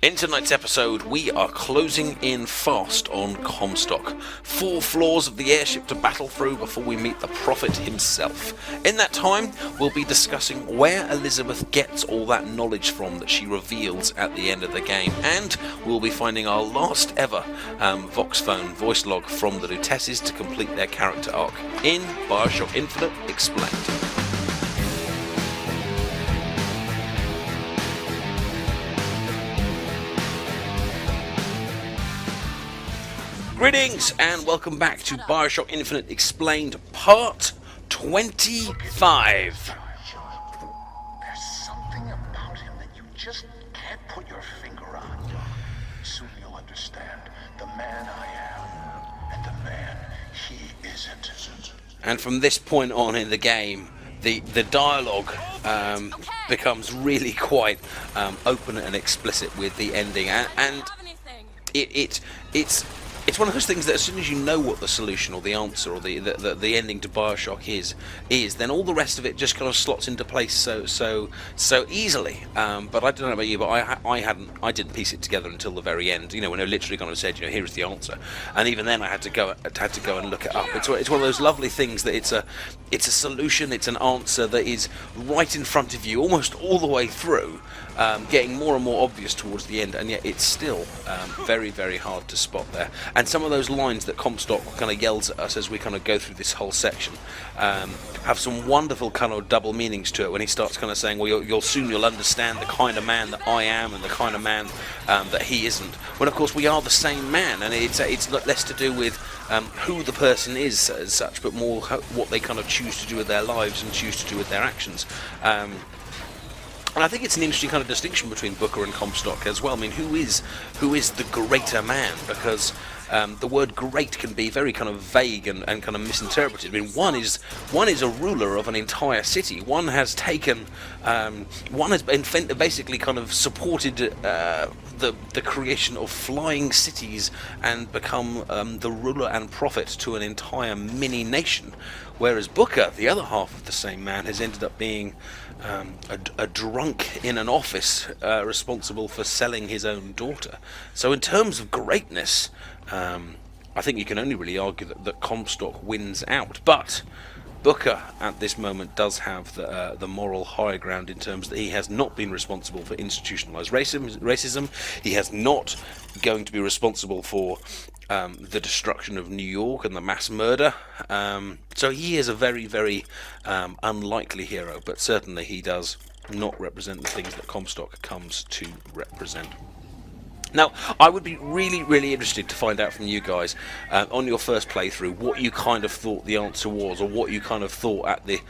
In tonight's episode, we are closing in fast on Comstock. 4 floors of the airship to battle through before we meet the Prophet himself. In that time, we'll be discussing where Elizabeth gets all that knowledge from that she reveals at the end of the game. And we'll be finding our last ever Vox phone voice log from the Lutesses to complete their character arc in Bioshock Infinite Explained. Greetings and welcome back to Bioshock Infinite Explained Part 25. There's something about him that you just can't put your finger on. Soon you'll understand the man I am and the man he isn't. And from this point on in the game, the dialogue becomes really quite open and explicit with the ending, and it's one of those things that as soon as you know what the solution or the answer or the ending to Bioshock is, then all the rest of it just kind of slots into place so easily. But I don't know about you, but I didn't piece it together until the very end. You know, when I literally kind of said, you know, here's the answer, and even then I had to go and look it up. It's one of those lovely things that it's a solution, it's an answer that is right in front of you, almost all the way through, getting more and more obvious towards the end, and yet it's still very, very hard to spot there. And some of those lines that Comstock kind of yells at us as we kind of go through this whole section have some wonderful kind of double meanings to it. When he starts kind of saying, well, you'll understand the kind of man that I am and the kind of man that he isn't. When of course we are the same man, and it's less to do with who the person is as such, but more what they kind of choose to do with their lives and choose to do with their actions. And I think it's an interesting kind of distinction between Booker and Comstock as well. I mean, who is the greater man? Because the word "great" can be very kind of vague and kind of misinterpreted. I mean, one is a ruler of an entire city. One has taken, one has basically kind of supported the creation of flying cities and become the ruler and prophet to an entire mini nation. Whereas Booker, the other half of the same man, has ended up being a drunk in an office responsible for selling his own daughter. So in terms of greatness, I think you can only really argue that Comstock wins out. But Booker at this moment does have the moral high ground in terms that he has not been responsible for institutionalized racism. He has not going to be responsible for the destruction of New York and the mass murder. So he is a very, very unlikely hero, but certainly he does not represent the things that Comstock comes to represent. Now, I would be really, really interested to find out from you guys on your first playthrough what you kind of thought the answer was, or what you kind of thought at the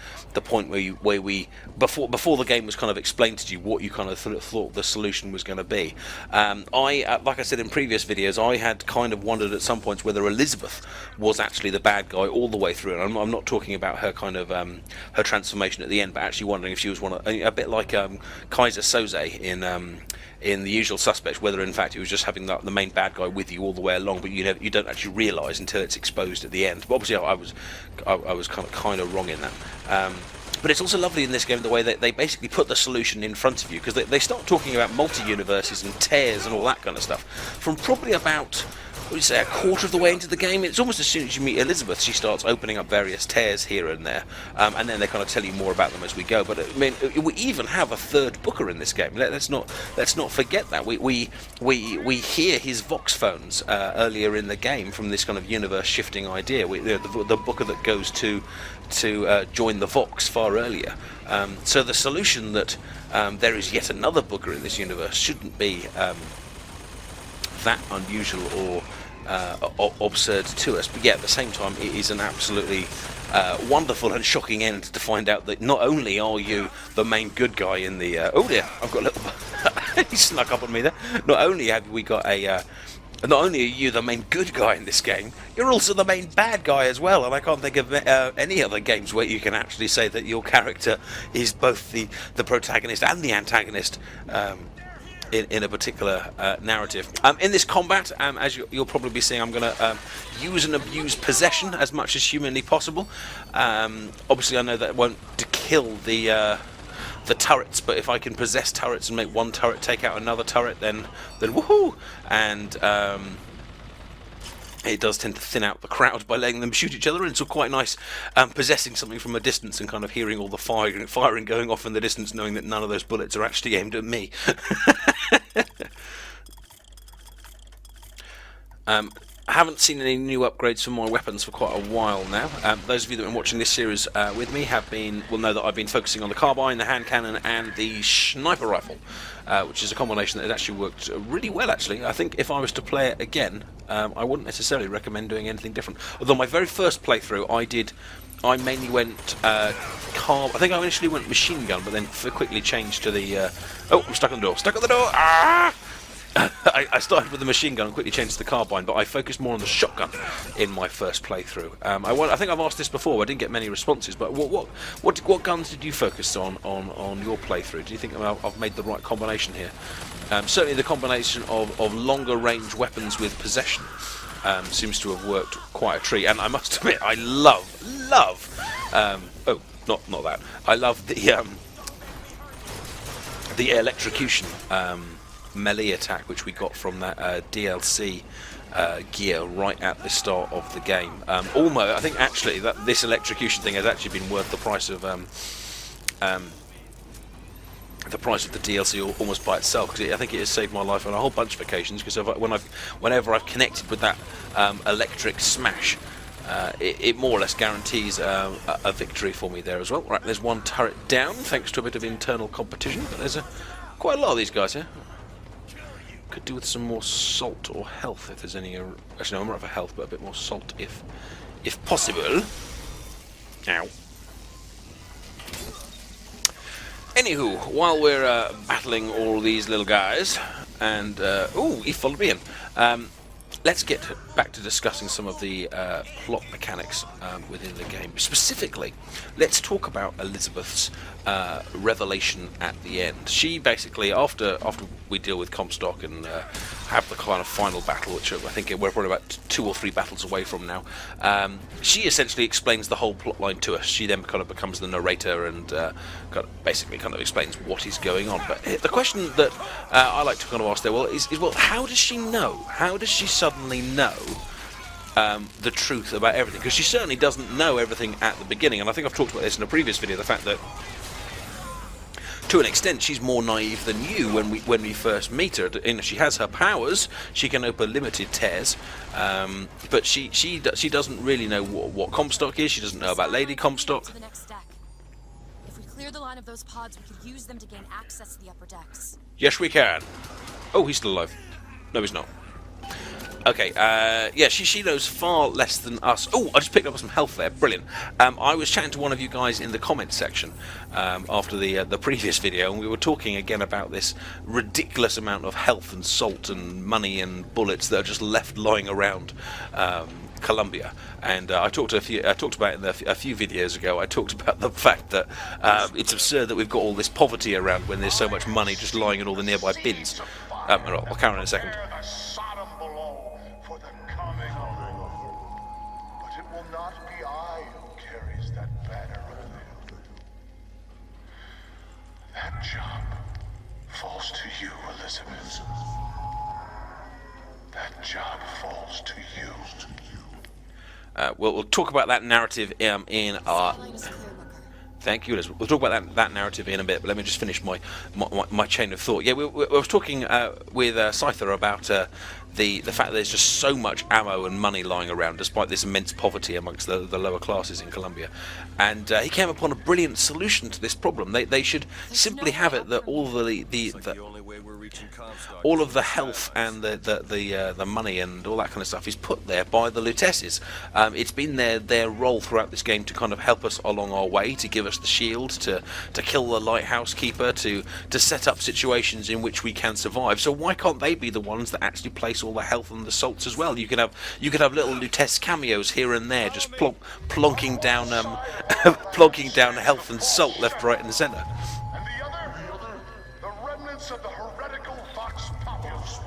point where we before the game was kind of explained to you, what you kind of thought the solution was going to be. Like I said in previous videos, I had kind of wondered at some points whether Elizabeth was actually the bad guy all the way through, and I'm not talking about her kind of her transformation at the end, but actually wondering if she was a bit like Kaiser Soze in The Usual Suspects, whether in fact he was just having the main bad guy with you all the way along, but you don't actually realise until it's exposed at the end. But obviously I was kind of wrong in that. But it's also lovely in this game the way that they basically put the solution in front of you, because they start talking about multi-universes and tears and all that kind of stuff from probably about, what would you say, a quarter of the way into the game. It's almost as soon as you meet Elizabeth, she starts opening up various tears here and there, and then they kind of tell you more about them as we go. But I mean, we even have a third Booker in this game. Let's not forget that. We hear his Vox phones earlier in the game from this kind of universe shifting idea. The Booker that goes to join the Vox far earlier. So the solution that there is yet another Booker in this universe shouldn't be that unusual or absurd to us, but yet at the same time it is an absolutely wonderful and shocking end to find out that not only are you the main good guy in the oh dear, I've got a little he snuck up on me there. Not only have we got not only are you the main good guy in this game, you're also the main bad guy as well, and I can't think of any other games where you can actually say that your character is both the protagonist and the antagonist in a particular narrative. In this combat, as you'll probably be seeing, I'm going to use and abuse possession as much as humanly possible. Obviously I know that it won't kill the the turrets, but if I can possess turrets and make one turret take out another turret, then woohoo! And it does tend to thin out the crowd by letting them shoot each other, and it's all quite nice possessing something from a distance and kind of hearing all the firing going off in the distance, knowing that none of those bullets are actually aimed at me. I haven't seen any new upgrades for my weapons for quite a while now. Those of you that have been watching this series with me will know that I've been focusing on the carbine, the hand cannon, and the sniper rifle, which is a combination that has actually worked really well. Actually, I think if I was to play it again, I wouldn't necessarily recommend doing anything different. Although my very first playthrough, I mainly went I think I initially went machine gun, but then quickly changed to the. Oh, I'm stuck on the door! Stuck on the door! Ah! I started with the machine gun and quickly changed to the carbine, but I focused more on the shotgun in my first playthrough. I think I've asked this before. I didn't get many responses, but what guns did you focus on your playthrough? Do you think I've made the right combination here? Certainly, the combination of longer range weapons with possession seems to have worked quite a treat. And I must admit, I love. Oh, not that. I love the electrocution. Melee attack, which we got from that DLC gear right at the start of the game. Almost, I think actually that this electrocution thing has actually been worth the price of the DLC almost by itself, because I think it has saved my life on a whole bunch of occasions. Because whenever I've connected with that electric smash, it more or less guarantees a victory for me there as well. Right, there's one turret down thanks to a bit of internal competition, but there's quite a lot of these guys here. Could do with some more salt or health if there's any. Actually, no, I'm not for health, but a bit more salt if possible. Ow. Anywho, while we're battling all these little guys, and ooh, he followed me in. Let's get back to discussing some of the plot mechanics within the game. Specifically, let's talk about Elizabeth's revelation at the end. She basically, after we deal with Comstock and have the kind of final battle, which I think we're probably about 2 or 3 battles away from now, she essentially explains the whole plot line to us. She then kind of becomes the narrator and basically explains what is going on. But the question that I like to kind of ask there, is how does she know? How does she suddenly know the truth about everything? Because she certainly doesn't know everything at the beginning, and I think I've talked about this in a previous video, the fact that to an extent she's more naive than you when we first meet her. She has her powers, she can open limited tears, but she doesn't really know what Comstock is. She doesn't know about Lady Comstock. To the next deck. If we clear the line of those pods, we could use them to gain access to the upper decks. Yes, we can. Oh, he's still alive. No, he's not. Okay, yeah, she knows far less than us. Oh, I just picked up some health there. Brilliant. I was chatting to one of you guys in the comments section after the previous video, and we were talking again about this ridiculous amount of health and salt and money and bullets that are just left lying around Colombia. And I talked about it in a few videos ago. I talked about the fact that it's absurd that we've got all this poverty around when there's so much money just lying in all the nearby bins. I'll carry on in a second. Job falls to you, Elizabeth. That job falls to you. We'll talk about that narrative in our. Thank you, Elizabeth. We'll talk about that narrative in a bit, but let me just finish my chain of thought. Yeah, I was talking with Scyther about the fact that there's just so much ammo and money lying around, despite this immense poverty amongst the lower classes in Colombia. And he came upon a brilliant solution to this problem. They should simply have it that all all of the health and the money and all that kind of stuff is put there by the Lutesses. It's been their role throughout this game to kind of help us along our way, to give us the shield, to kill the lighthouse keeper, to set up situations in which we can survive. So why can't they be the ones that actually place all the health and the salts as well? You could have little Lutess cameos here and there, just plonking down plonking down health and salt left, right, and centre. And the other, the remnants of the heretical Vox Populus.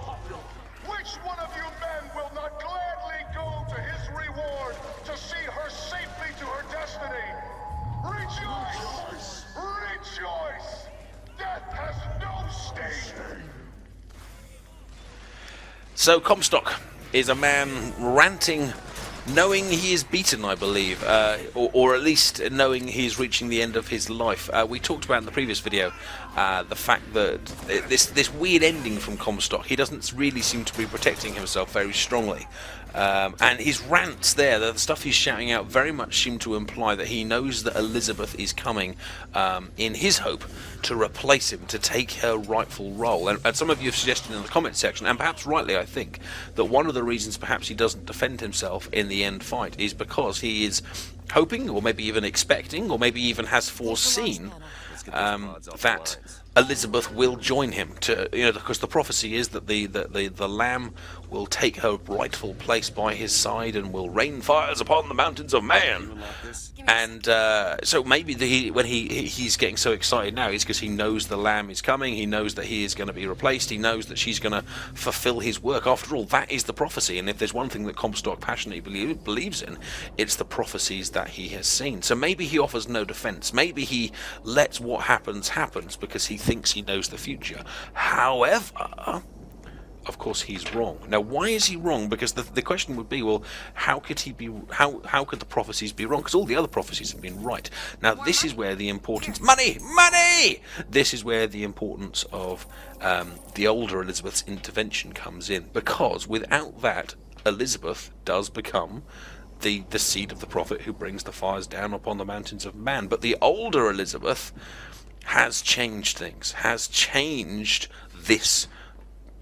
Which one of you men will not gladly go to his reward to see her safely to her destiny? Rejoice! Rejoice! So Comstock is a man ranting, knowing he is beaten, I believe, or at least knowing he's reaching the end of his life. We talked about in the previous video the fact that this weird ending from Comstock. He doesn't really seem to be protecting himself very strongly. And his rants there, the stuff he's shouting out, very much seem to imply that he knows that Elizabeth is coming in his hope to replace him, to take her rightful role. And some of you have suggested in the comment section, and perhaps rightly I think, that one of the reasons perhaps he doesn't defend himself in the end fight is because he is hoping, or maybe even expecting, or maybe even has foreseen that Elizabeth will join him, to, because the prophecy is that the Lamb will take her rightful place by his side and will rain fires upon the mountains of man. And so maybe when he's getting so excited now is because he knows the Lamb is coming, he knows that he is going to be replaced, he knows that she's going to fulfill his work. After all, that is the prophecy, and if there's one thing that Comstock passionately believes in, it's the prophecies that he has seen. So maybe he offers no defense, maybe he lets what happens because he thinks he knows the future. However, of course he's wrong. Now, why is he wrong? Because the question would be, well, how could he be? How could the prophecies be wrong? Because all the other prophecies have been right. Now, this is where the importance money. This is where the importance of the older Elizabeth's intervention comes in. Because without that, Elizabeth does become the seed of the prophet who brings the fires down upon the mountains of man. But the older Elizabeth has changed things, has changed this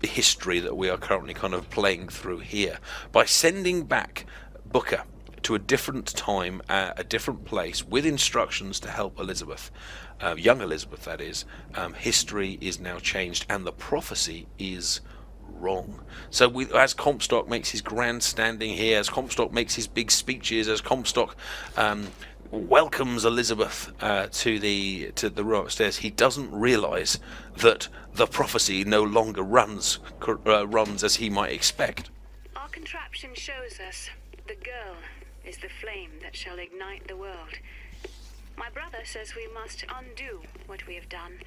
history that we are currently kind of playing through here by sending back Booker to a different time, a different place, with instructions to help Elizabeth, young Elizabeth that is. History is now changed and the prophecy is wrong. So as Comstock makes his grandstanding here, as Comstock makes his big speeches, as Comstock welcomes Elizabeth to the room upstairs, he doesn't realise that the prophecy no longer runs as he might expect. Our contraption shows us the girl is the flame that shall ignite the world. My brother says we must undo what we have done.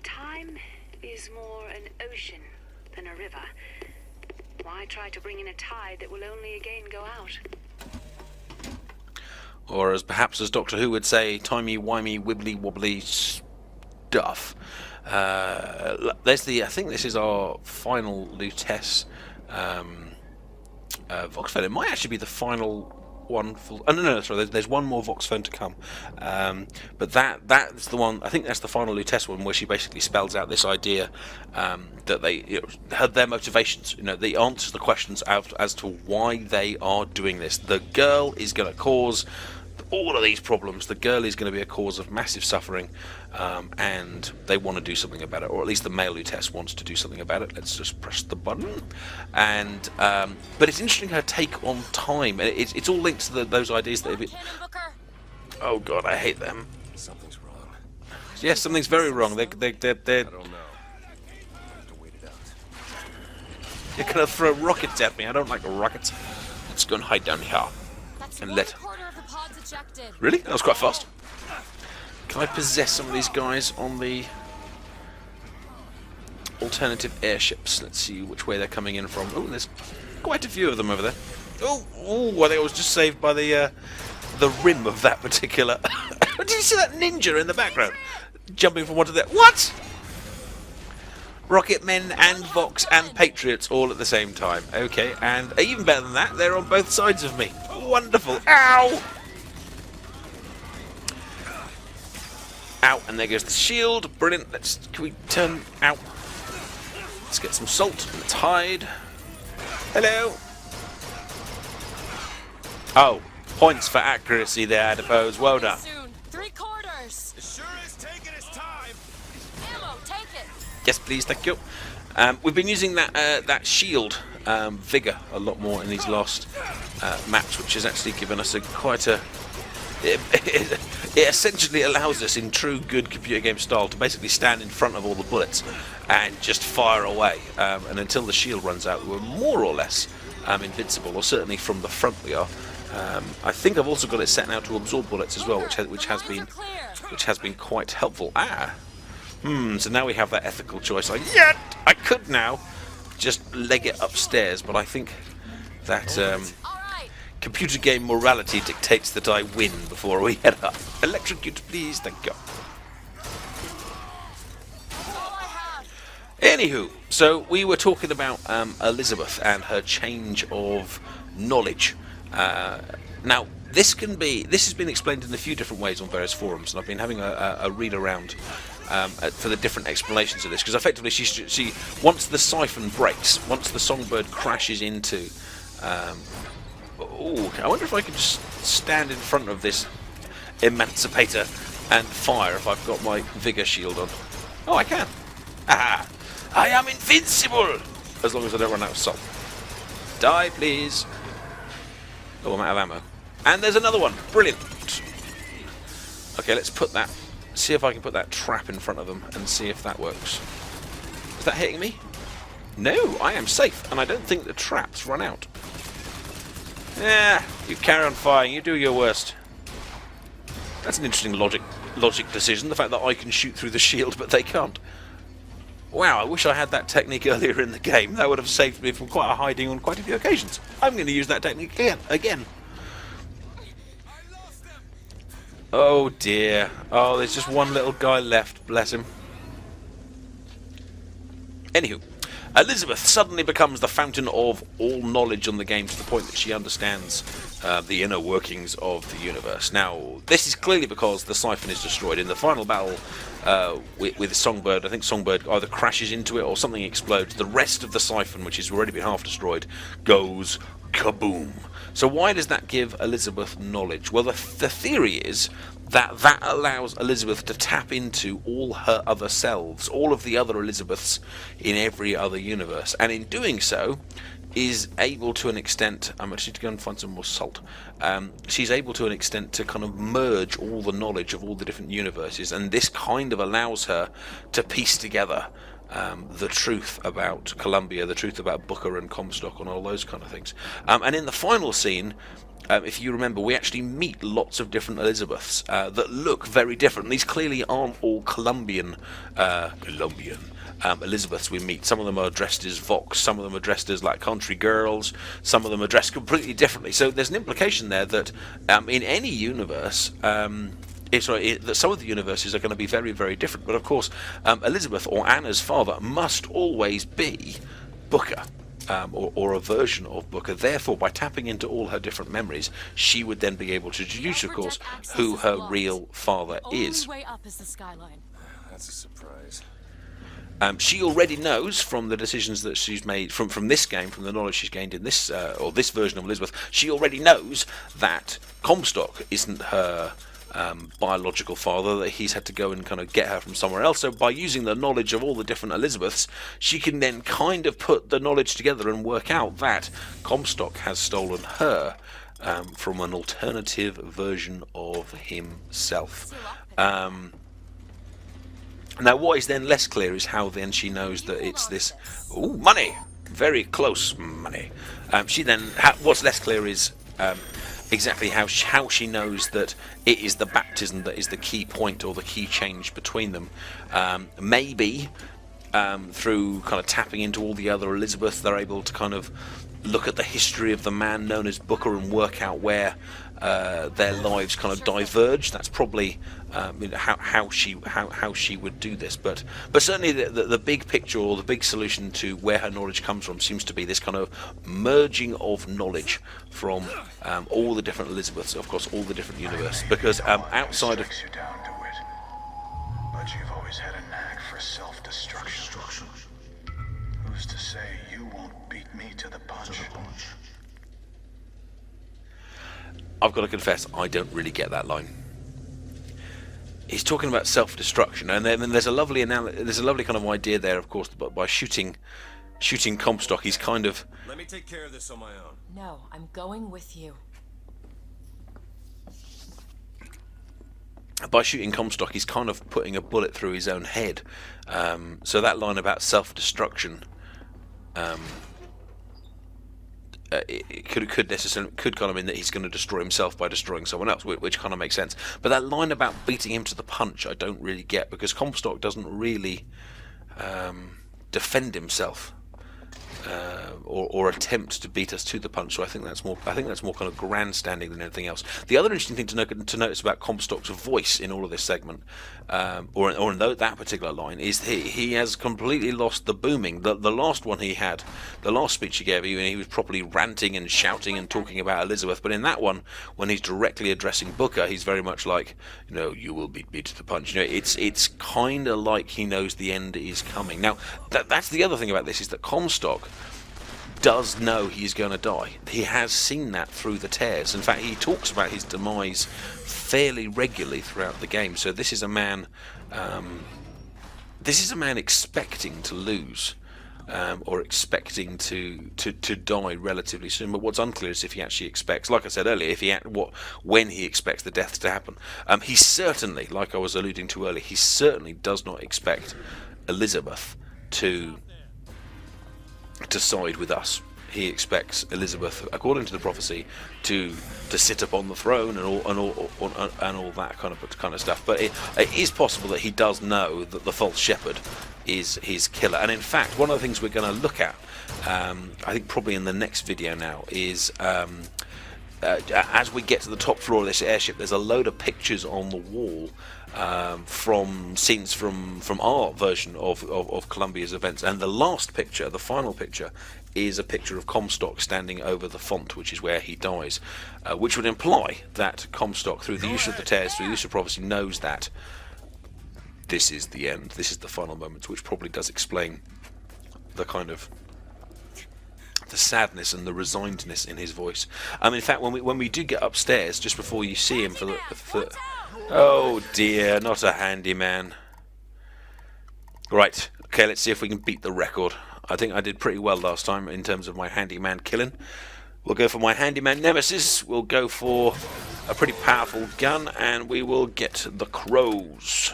Time is more an ocean than a river. Why try to bring in a tide that will only again go out? Or as Doctor Who would say, timey-wimey, wibbly-wobbly stuff. I think this is our final Lutece Vox phone. It might actually be the final one. Sorry, there's one more Vox phone to come. But that's the one. I think that's the final Lutece one, where she basically spells out this idea that they had their motivations. The answers, the questions as to why they are doing this. The girl is going to cause all of these problems. The girl is going to be a cause of massive suffering, and they want to do something about it, or at least the male Lutece wants to do something about it. Let's just press the button. And but it's interesting her take on time. It's all linked to those ideas that oh god, I hate them. Something's wrong. Yes, something's very wrong. They're I don't know. I have to wait it out. They're gonna throw rockets at me. I don't like rockets. Let's go and hide down here. And let. Really? That was quite fast. Can I possess some of these guys on the alternative airships? Let's see which way they're coming in from. Oh, there's quite a few of them over there. Oh, I think I was just saved by the rim of that particular. Did you see that ninja in the background jumping from one to the other? What? Rocket men and Vox and Patriots all at the same time. Okay, and even better than that, they're on both sides of me. Wonderful. Ow! Out, and there goes the shield. Brilliant. Can we turn out? Let's get some salt. Let's hide. Hello. Oh, points for accuracy there, Adipose. Well done. Soon. 3/4. It sure is taking its time. Ammo, take it. Yes, please. Thank you. We've been using that shield vigor a lot more in these last maps, which has actually given us it essentially allows us, in true good computer game style, to basically stand in front of all the bullets and just fire away. And until the shield runs out, we're more or less invincible, or certainly from the front we are. I think I've also got it set now to absorb bullets as well, which has been quite helpful. So now we have that ethical choice. I could now just leg it upstairs, but I think that All right. computer game morality dictates that I win before we head up. Electrocute, please, thank you. That's all I have. Anywho, so we were talking about Elizabeth and her change of knowledge. Now, this has been explained in a few different ways on various forums, and I've been having a read around for the different explanations of this, because effectively she once the siphon breaks, once the songbird crashes into. I wonder if I could just stand in front of this emancipator and fire if I've got my vigor shield on. Oh, I can. Ah, I am invincible! As long as I don't run out of salt. Die, please. Oh, I'm out of ammo. And there's another one. Brilliant. Okay, let's put that... See if I can put that trap in front of them and see if that works. Is that hitting me? No, I am safe, and I don't think the traps run out. Yeah, you carry on firing. You do your worst. That's an interesting logic decision, the fact that I can shoot through the shield, but they can't. Wow, I wish I had that technique earlier in the game. That would have saved me from quite a hiding on quite a few occasions. I'm going to use that technique again. Oh dear. Oh, there's just one little guy left, bless him. Anywho, Elizabeth suddenly becomes the fountain of all knowledge on the game to the point that she understands the inner workings of the universe. Now, this is clearly because the siphon is destroyed. In the final battle with Songbird, I think Songbird either crashes into it or something explodes. The rest of the siphon, which has already been half destroyed, goes kaboom. So why does that give Elizabeth knowledge? Well, the theory is that allows Elizabeth to tap into all her other selves, all of the other Elizabeths in every other universe, and in doing so is able to an extent, I'm actually to go and find some more salt, she's able to an extent to kind of merge all the knowledge of all the different universes, and this kind of allows her to piece together the truth about Columbia, the truth about Booker and Comstock and all those kind of things. And in the final scene, if you remember, we actually meet lots of different Elizabeths that look very different. These clearly aren't all Colombian Elizabeths we meet. Some of them are dressed as Vox, some of them are dressed as like country girls, some of them are dressed completely differently. So there's an implication there that in any universe, that some of the universes are going to be very, very different. But of course, Elizabeth, or Anna's father, must always be Booker, or a version of Booker. Therefore, by tapping into all her different memories, she would then be able to deduce, of course, who her real father is. Only way up is the skyline. That's a surprise. She already knows from the decisions that she's made from this game, from the knowledge she's gained in this or this version of Elizabeth. She already knows that Comstock isn't her biological father, that he's had to go and kind of get her from somewhere else. So by using the knowledge of all the different Elizabeths, she can then kind of put the knowledge together and work out that Comstock has stolen her from an alternative version of himself. Now what is then less clear is how then she knows that it's this... Ooh, money! Very close money. She then... what's less clear is... exactly how she knows that it is the baptism that is the key point or the key change between them. Maybe through kind of tapping into all the other Elizabeths, they're able to kind of look at the history of the man known as Booker and work out where their lives kind of diverge. That's probably how she would do this. But certainly the big picture or the big solution to where her knowledge comes from seems to be this kind of merging of knowledge from all the different Elizabeths, of course, all the different universes. Because outside of... You down to it. But you've always had a knack for self-destruction. Who's to say you won't beat me to the punch? I've got to confess, I don't really get that line. He's talking about self-destruction, and then there's a lovely kind of idea there, of course, but by shooting Comstock, he's kind of... Let me take care of this on my own. No, I'm going with you. By shooting Comstock, he's kind of putting a bullet through his own head. So that line about self-destruction, it could kind of mean that he's going to destroy himself by destroying someone else, which kind of makes sense. But that line about beating him to the punch, I don't really get, because Comstock doesn't really defend himself. or attempt to beat us to the punch. So I think that's more kind of grandstanding than anything else. The other interesting thing to notice about Comstock's voice in all of this segment, or in that particular line, is he has completely lost the booming. The last one he had, the last speech he gave, he was properly ranting and shouting and talking about Elizabeth. But in that one, when he's directly addressing Booker, he's very much like, you will beat me to the punch. It's kind of like he knows the end is coming. Now that's the other thing about this, is that Comstock does know he's going to die. He has seen that through the tears. In fact, he talks about his demise fairly regularly throughout the game. So this is a man expecting to lose, or expecting to die relatively soon. But what's unclear is if he actually expects, like I said earlier, when he expects the death to happen. He certainly, like I was alluding to earlier, he certainly does not expect Elizabeth to side with us. He expects Elizabeth, according to the prophecy, to sit upon the throne and all that kind of stuff. But it is possible that he does know that the false shepherd is his killer. And in fact, one of the things we're going to look at, I think probably in the next video now, is as we get to the top floor of this airship, there's a load of pictures on the wall from scenes from our version of Columbia's events, and the last picture, the final picture, is a picture of Comstock standing over the font, which is where he dies, which would imply that Comstock, through the use of the tears, through the use of prophecy, knows that this is the end, this is the final moment, which probably does explain the kind of the sadness and the resignedness in his voice. In fact, when we do get upstairs, just before you see him for oh dear, not a handyman. Right, okay, let's see if we can beat the record. I think I did pretty well last time in terms of my handyman killing. We'll go for my handyman nemesis. We'll go for a pretty powerful gun, and we will get the crows.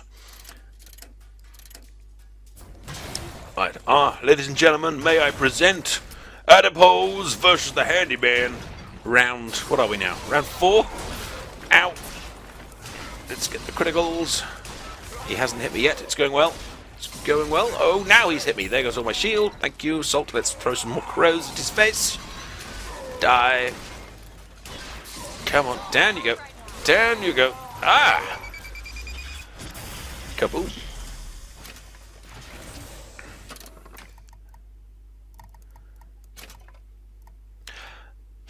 Right, ladies and gentlemen, may I present Adipose versus the Handyman. Round, what are we now? Round 4? Ow. Let's get the criticals. He hasn't hit me yet. It's going well. It's going well. Oh, now he's hit me. There goes all my shield. Thank you, Salt. Let's throw some more crows at his face. Die. Come on. Down you go. Down you go. Ah! Kaboom.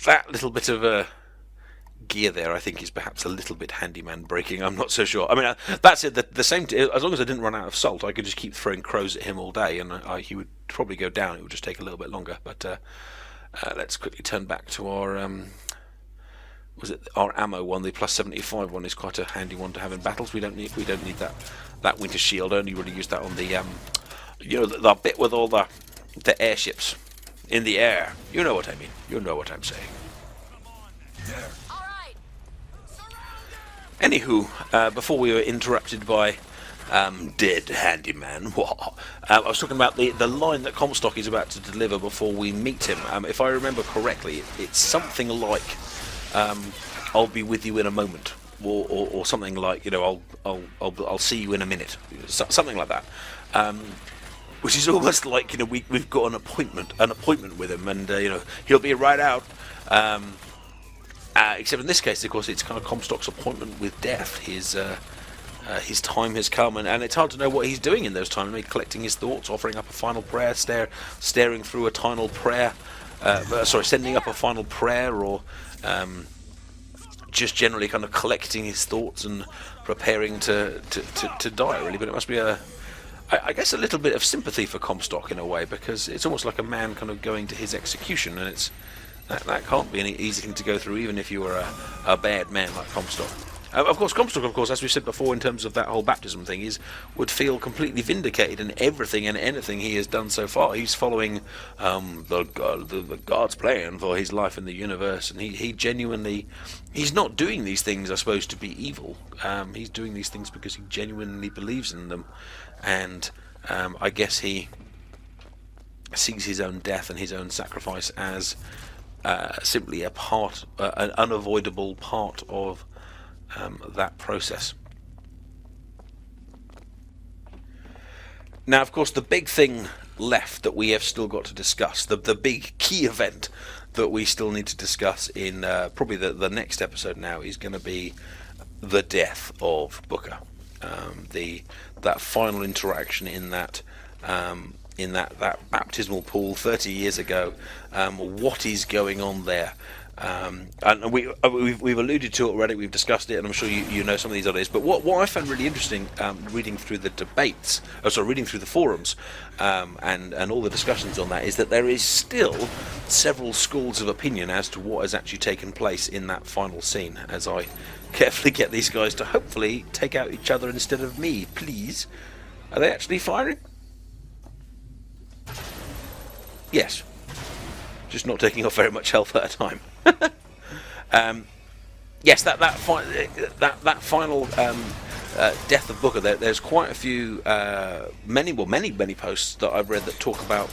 That little bit of gear there, I think, is perhaps a little bit handyman breaking. I'm not so sure. I mean, that's it. The same. As long as I didn't run out of salt, I could just keep throwing crows at him all day, and he would probably go down. It would just take a little bit longer. But let's quickly turn back to our our ammo one. The plus 75 one is quite a handy one to have in battles. We don't need that winter shield. I only really use that on the the bit with all the airships in the air. You know what I mean. You know what I'm saying. Anywho, before we were interrupted by dead handyman, I was talking about the line that Comstock is about to deliver before we meet him. If I remember correctly, it's something like, "I'll be with you in a moment," or something like, "I'll see you in a minute," something like that. Which is almost like, we've got an appointment with him, and he'll be right out. Except in this case, of course, it's kind of Comstock's appointment with death. His time has come, and it's hard to know what he's doing in those times. Maybe collecting his thoughts, offering up a final prayer, staring through a final prayer. Sending up a final prayer, or just generally kind of collecting his thoughts and preparing to die. Really, but it must be I guess a little bit of sympathy for Comstock in a way, because it's almost like a man kind of going to his execution, and that can't be an easy thing to go through, even if you were a bad man like Comstock. Of course, Comstock, as we said before, in terms of that whole baptism thing, would feel completely vindicated in everything and anything he has done so far. He's following the God's plan for his life in the universe, and he genuinely, he's not doing these things, I suppose, to be evil. He's doing these things because he genuinely believes in them, and I guess he sees his own death and his own sacrifice as simply an unavoidable part of that process. Now, of course, the big thing left that we have still got to discuss. The big key event that we still need to discuss in probably the next episode now is going to be the death of Booker. That final interaction in that baptismal pool 30 years ago. What is going on there? And we've alluded to it already. We've discussed it, and I'm sure you know some of these ideas. But what I found really interesting, reading through the debates, reading through the forums, and all the discussions on that, is that there is still several schools of opinion as to what has actually taken place in that final scene. As I carefully get these guys to hopefully take out each other instead of me, please. Are they actually firing? Yes. Just not taking off very much health at a time. Yes, that final death of Booker. There's quite a few, many posts that I've read that talk about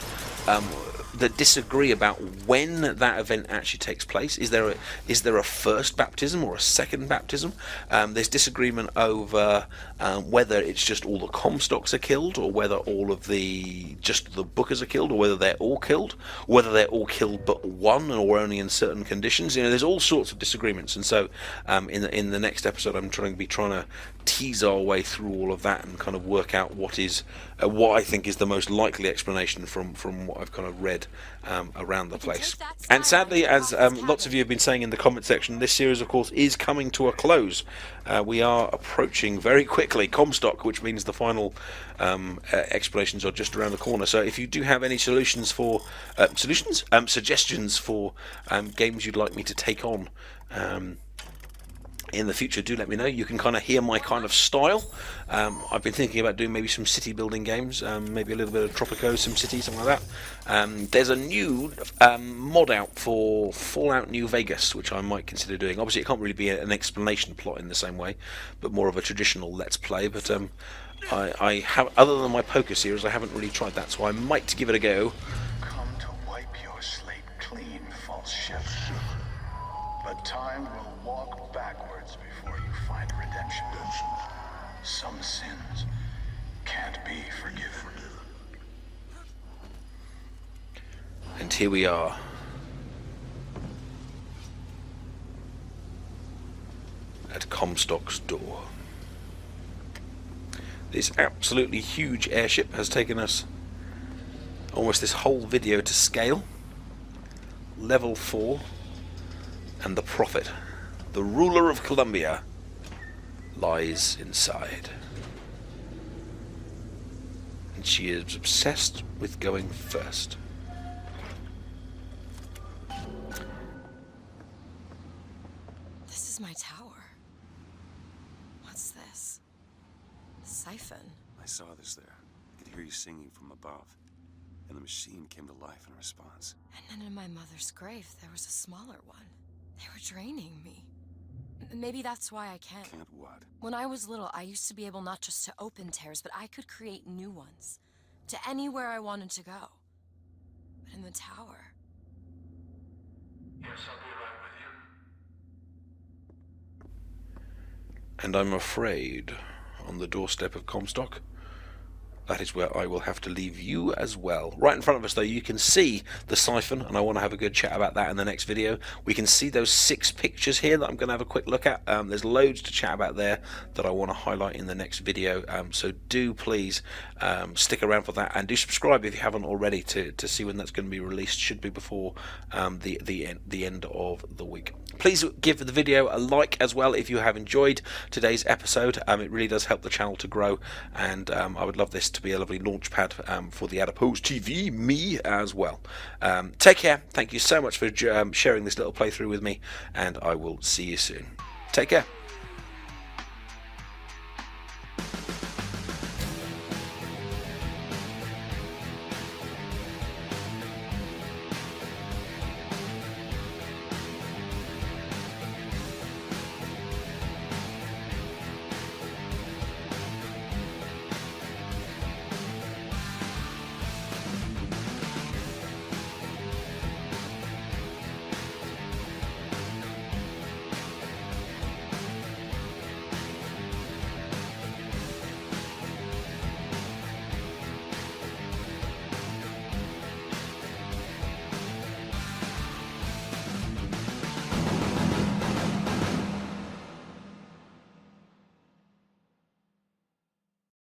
that disagree about when that event actually takes place. Is there a first baptism or a second baptism? There's disagreement over whether it's just all the Comstocks are killed, or whether all of just the Bookers are killed, or whether they're all killed, or whether they're all killed but one, or only in certain conditions. There's all sorts of disagreements, and so in the next episode, I'm trying to tease our way through all of that and kind of work out what I think is the most likely explanation from what I've kind of read around the place. And sadly, as lots of you have been saying in the comment section, this series, of course, is coming to a close. We are approaching very quickly Comstock, which means the final explanations are just around the corner. So if you do have any suggestions for games you'd like me to take on in the future, do let me know. You can kind of hear my kind of style. I've been thinking about doing maybe some city building games, maybe a little bit of Tropico, SimCity, something like that. There's a new mod out for Fallout New Vegas, which I might consider doing. Obviously, it can't really be an explanation plot in the same way, but more of a traditional Let's Play. But I have, other than my poker series, I haven't really tried that, so I might give it a go. Come to wipe your slate clean, false ship. But time will walk backwards before you find redemption. Some sins can't be forgiven. And here we are. At Comstock's door. This absolutely huge airship has taken us almost this whole video to scale. Level 4. And the Prophet, the ruler of Columbia, lies inside. And she is obsessed with going first. This is my tower. What's this? Siphon. I saw this there. I could hear you singing from above. And the machine came to life in response. And then in my mother's grave, there was a smaller one. They were draining me. Maybe that's why I can't. Can't what? When I was little, I used to be able not just to open tears, but I could create new ones. To anywhere I wanted to go. But in the tower... Yes, I'll be right with you. And I'm afraid, on the doorstep of Comstock, that is where I will have to leave you as well. Right in front of us, though, you can see the siphon, and I want to have a good chat about that in the next video. We can see those 6 pictures here that I'm going to have a quick look at. There's loads to chat about there that I want to highlight in the next video. So do please stick around for that, and do subscribe if you haven't already to see when that's going to be released. Should be before the end of the week. Please give the video a like as well if you have enjoyed today's episode. It really does help the channel to grow, and I would love this to be a lovely launch pad for TheAdiposeTV, me as well. Take care. Thank you so much for sharing this little playthrough with me, and I will see you soon. Take care.